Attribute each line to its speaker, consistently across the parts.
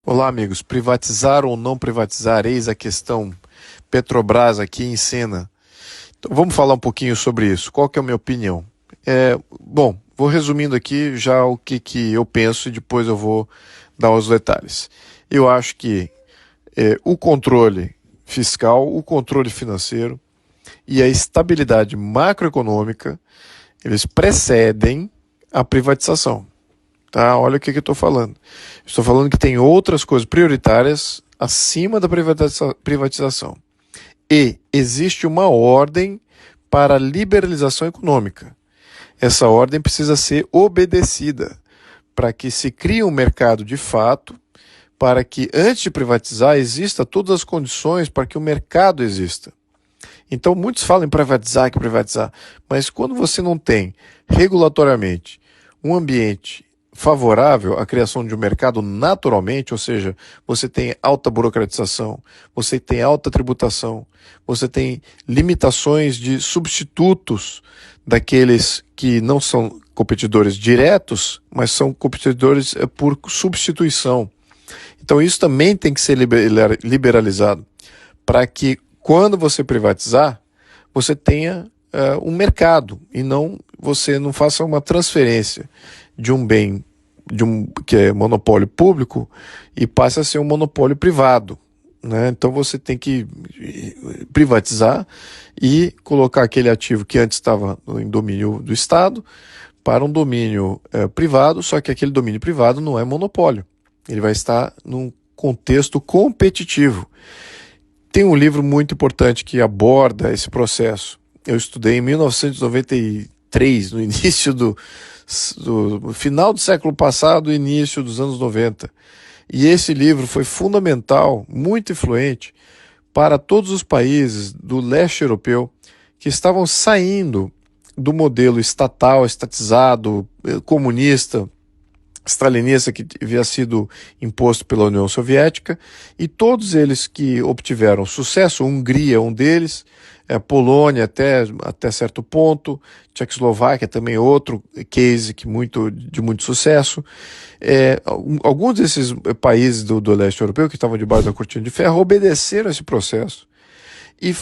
Speaker 1: Olá, amigos. Privatizar ou não privatizar? Eis a questão. Petrobras aqui em cena. Então, vamos falar um pouquinho sobre isso. Qual que é a minha opinião? Bom, vou resumindo aqui já o que eu penso e depois eu vou dar os detalhes. Eu acho que o controle fiscal, o controle financeiro e a estabilidade macroeconômica, eles precedem a privatização. Tá? Olha o que eu estou falando. Estou falando que tem outras coisas prioritárias acima da privatização. E existe uma ordem para a liberalização econômica. Essa ordem precisa ser obedecida para que se crie um mercado de fato, para que antes de privatizar exista todas as condições para que o mercado exista. Então muitos falam em privatizar, mas quando você não tem regulatoriamente um ambiente favorável à criação de um mercado naturalmente, ou seja, você tem alta burocratização, você tem alta tributação, você tem limitações de substitutos daqueles que não são competidores diretos, mas são competidores por substituição. Então isso também tem que ser liberalizado para que quando você privatizar, você tenha um mercado e você não faça uma transferência de um bem que é monopólio público e passe a ser um monopólio privado. Né? Então você tem que privatizar e colocar aquele ativo que antes estava em domínio do Estado para um domínio privado, só que aquele domínio privado não é monopólio. Ele vai estar num contexto competitivo. Tem um livro muito importante que aborda esse processo. Eu estudei em 1993, no início do final do século passado e início dos anos 90. E esse livro foi fundamental, muito influente, para todos os países do leste europeu que estavam saindo do modelo estatal, estatizado, comunista, stalinista que havia sido imposto pela União Soviética, e todos eles que obtiveram sucesso, Hungria um deles, Polônia até certo ponto, Tchecoslováquia também outro case de muito sucesso. Alguns desses países do leste europeu que estavam debaixo da cortina de ferro obedeceram esse processo e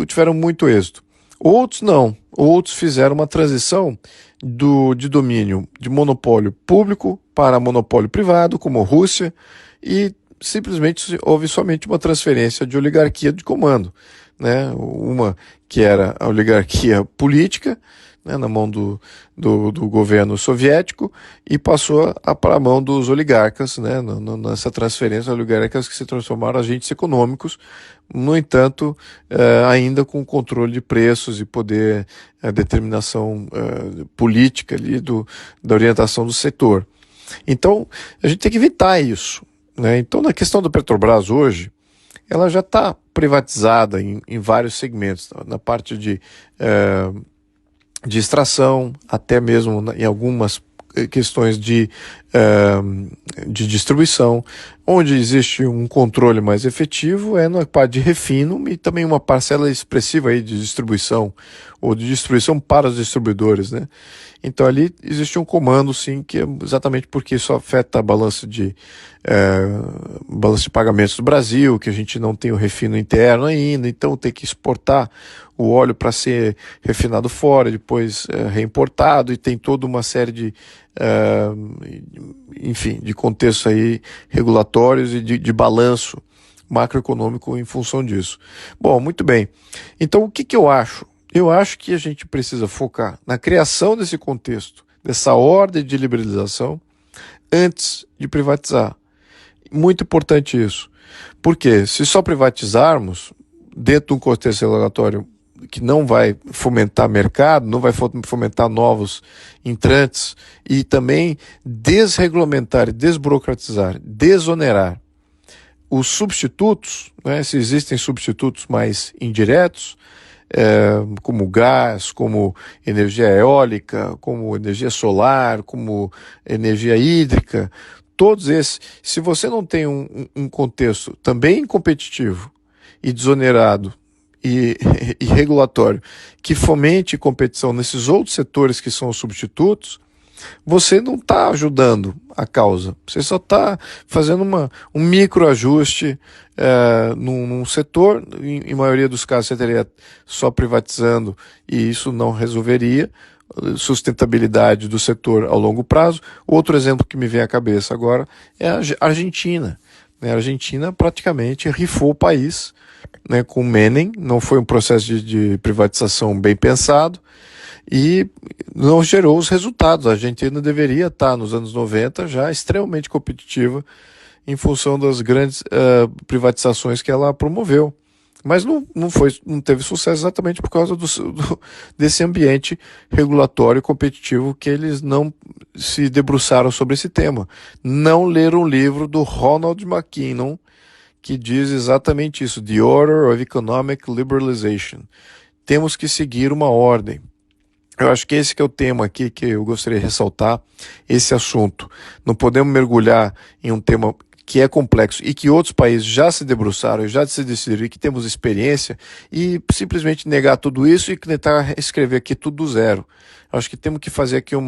Speaker 1: tiveram muito êxito. Outros não, outros fizeram uma transição de domínio de monopólio público para monopólio privado, como a Rússia, e simplesmente houve somente uma transferência de oligarquia de comando, né? Uma que era a oligarquia política, né, na mão do governo soviético, e passou para a mão dos oligarcas, né, nessa transferência, oligarcas que se transformaram em agentes econômicos, no entanto, ainda com controle de preços e poder, determinação política ali da orientação do setor. Então, a gente tem que evitar isso. Né? Então, na questão da Petrobras hoje, ela já está privatizada em vários segmentos, na parte de extração, até mesmo em algumas questões de distribuição, onde existe um controle mais efetivo na parte de refino e também uma parcela expressiva aí de distribuição, ou de distribuição para os distribuidores, né? Então ali existe um comando, sim, que é exatamente porque isso afeta a balança de pagamentos do Brasil, que a gente não tem o refino interno ainda, então tem que exportar o óleo para ser refinado fora, depois reimportado, e tem toda uma série de de contextos aí regulatórios e de balanço macroeconômico em função disso. Bom, muito bem. Então o que eu acho? Eu acho que a gente precisa focar na criação desse contexto, dessa ordem de liberalização, antes de privatizar. Muito importante isso. Porque se só privatizarmos, dentro de um contexto regulatório que não vai fomentar mercado, não vai fomentar novos entrantes, e também desregulamentar e desburocratizar, desonerar os substitutos, né, se existem substitutos mais indiretos, como gás, como energia eólica, como energia solar, como energia hídrica, todos esses, se você não tem um contexto também competitivo e desonerado e regulatório que fomente competição nesses outros setores que são os substitutos, você não está ajudando a causa. Você só está fazendo um microajuste num setor. Em maioria dos casos, você teria só privatizando e isso não resolveria sustentabilidade do setor ao longo prazo. Outro exemplo que me vem à cabeça agora é a Argentina. A Argentina praticamente rifou o país, né, com Menem. Não foi um processo de privatização bem pensado e não gerou os resultados. A Argentina deveria estar nos anos 90 já extremamente competitiva em função das grandes privatizações que ela promoveu. Mas não teve sucesso exatamente por causa desse ambiente regulatório e competitivo que eles não se debruçaram sobre esse tema. Não leram o livro do Ronald McKinnon, que diz exatamente isso, The Order of Economic Liberalization. Temos que seguir uma ordem. Eu acho que esse que é o tema aqui que eu gostaria de ressaltar, esse assunto. Não podemos mergulhar em um tema que é complexo e que outros países já se debruçaram, já se decidiram e que temos experiência, e simplesmente negar tudo isso e tentar escrever aqui tudo do zero. Acho que temos que fazer aqui um,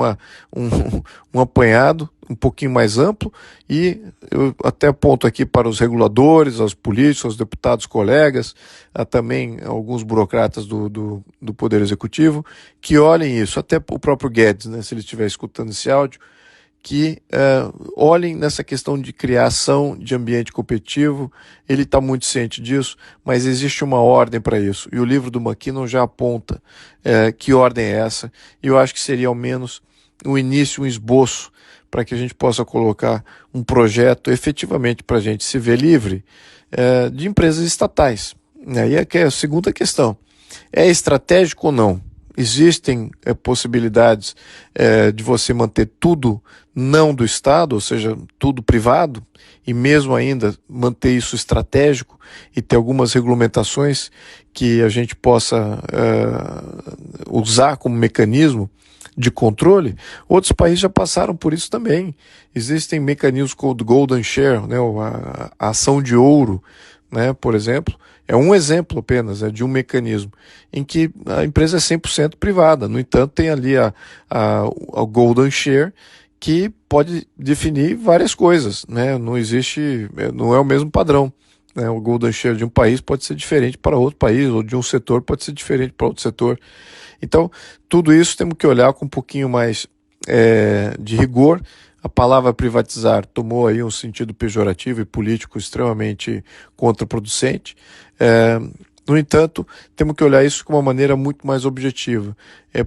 Speaker 1: um apanhado um pouquinho mais amplo, e eu até aponto aqui para os reguladores, aos políticos, aos deputados colegas, também alguns burocratas do Poder Executivo, que olhem isso, até o próprio Guedes, né, se ele estiver escutando esse áudio, que olhem nessa questão de criação de ambiente competitivo. Ele está muito ciente disso, mas existe uma ordem para isso. E o livro do McKinnon já aponta que ordem é essa. E eu acho que seria ao menos um início, um esboço, para que a gente possa colocar um projeto efetivamente para a gente se ver livre de empresas estatais. E aí é a segunda questão. É estratégico ou não? Existem possibilidades de você manter tudo não do Estado, ou seja, tudo privado, e mesmo ainda manter isso estratégico e ter algumas regulamentações que a gente possa usar como mecanismo de controle. Outros países já passaram por isso também. Existem mecanismos como o Golden Share, né, a ação de ouro, né, por exemplo. É um exemplo apenas de um mecanismo em que a empresa é 100% privada. No entanto, tem ali a Golden Share, que pode definir várias coisas, né? Não existe, não é o mesmo padrão, né? O Golden Share de um país pode ser diferente para outro país, ou de um setor pode ser diferente para outro setor. Então, tudo isso temos que olhar com um pouquinho mais de rigor. A palavra privatizar tomou aí um sentido pejorativo e político extremamente contraproducente. No entanto, temos que olhar isso de uma maneira muito mais objetiva.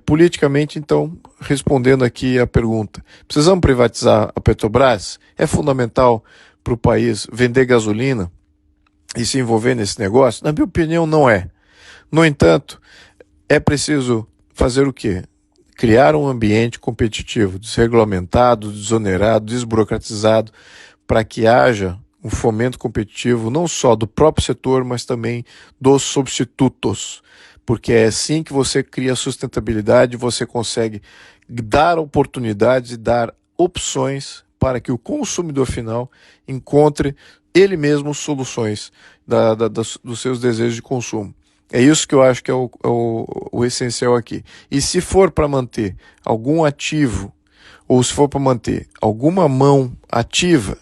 Speaker 1: Politicamente, então, respondendo aqui a pergunta, precisamos privatizar a Petrobras? É fundamental para o país vender gasolina e se envolver nesse negócio? Na minha opinião, não é. No entanto, é preciso fazer o quê? Criar um ambiente competitivo, desregulamentado, desonerado, desburocratizado, para que haja um fomento competitivo não só do próprio setor, mas também dos substitutos, porque é assim que você cria sustentabilidade, você consegue dar oportunidades e dar opções para que o consumidor final encontre ele mesmo soluções dos seus desejos de consumo. É isso que eu acho que é o essencial aqui. E se for para manter algum ativo, ou se for para manter alguma mão ativa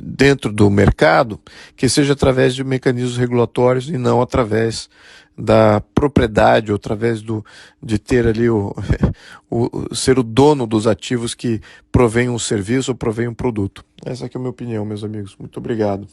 Speaker 1: dentro do mercado, que seja através de mecanismos regulatórios e não através da propriedade, ou através de ter ali ser o dono dos ativos que provém um serviço ou provém um produto. Essa aqui é a minha opinião, meus amigos. Muito obrigado.